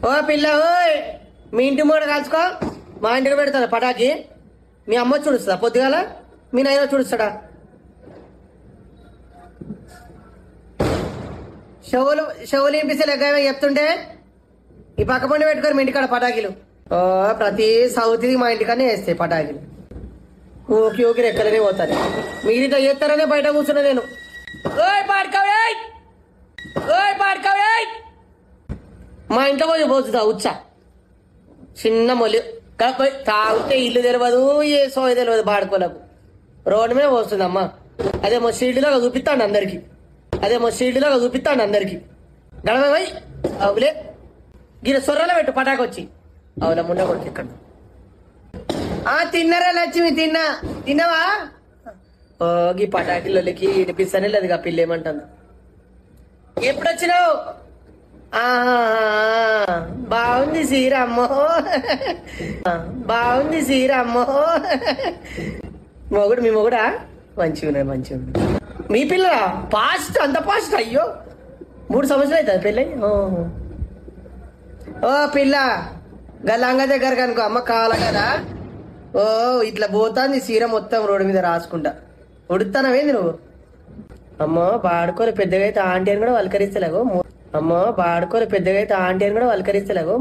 ఓ పిల్ల ఓయ్, మీ ఇంటి మూడ కాల్చుకో, మా ఇంటికి పెడతాను పటాకి. మీ అమ్మ చూడుస్తుందా పొద్దుగాల, మీ నాయన చూడుస్తాడా? షవులు వినిపిస్తే లెక్క చెప్తుంటే ఈ పక్క పండి పెట్టుకొని మీ ఇంటికాడ పటాకీలు. ఓ ప్రతి సౌత్ మా ఇంటికనే వేస్తాయి పటాకీలు. ఊకి ఊకి రెక్కలనే పోతాను. మీరు ఇట్లా చేస్తారనే బయట కూర్చున్నా నేను. ఓయ్ పాడుకోవే, ఓయ్ పాడుకోవే. మా ఇంట్లో పోయి పోతుందా ఉచ్చ చిన్న మొలి తాగితే ఇల్లు తెలియదు, ఏ సోయ తెలియదు. బాడుకోలకు రోడ్డు మీద పోస్తుందమ్మా. అదేమో షీల్డ్లాగా చూపిస్తాండి అందరికి, అదేమో షీల్డ్లాగా చూపిస్తాండి అందరికి. గడవ పోయి అవులే గిర సొర్రలో పెట్టు పటాకొచ్చి. అవునా ముండ కొడుకు ఇక్కడ. తిన్నరా లక్ష్మి? తిన్నవా? ఓ గీ పటాకిలకి వినిపిస్తానే లేదు. ఆ పిల్ల ఏమంటుంది? ఎప్పుడొచ్చినావు? బాగుంది శ్రీరామ్మో, బాగుంది శ్రీరామ్మో. మొగుడు మీ మొగుడా? మంచిగా ఉన్నది, మంచిగా ఉన్నది. మీ పిల్ల పాస్ట్, అంత పాస్ట్? అయ్యో 3 సంవత్సరాలు అవుతుంది పెళ్ళి. ఓ పిల్ల గల్లంగ దగ్గర కనుకో అమ్మ కావాల కదా. ఓ ఇట్లా పోతాంది సీర మొత్తం రోడ్డు మీద రాసుకుంటా. ఉడుతానవేంది నువ్వు? అమ్మో బాడుకోరు పెద్దగా అయితే ఆంటీ అని కూడా వలకరిస్తలేవు. అమ్మో బాడుకోరు పెద్దగా అయితే ఆంటీ అని కూడా వలకరిస్తలేవు.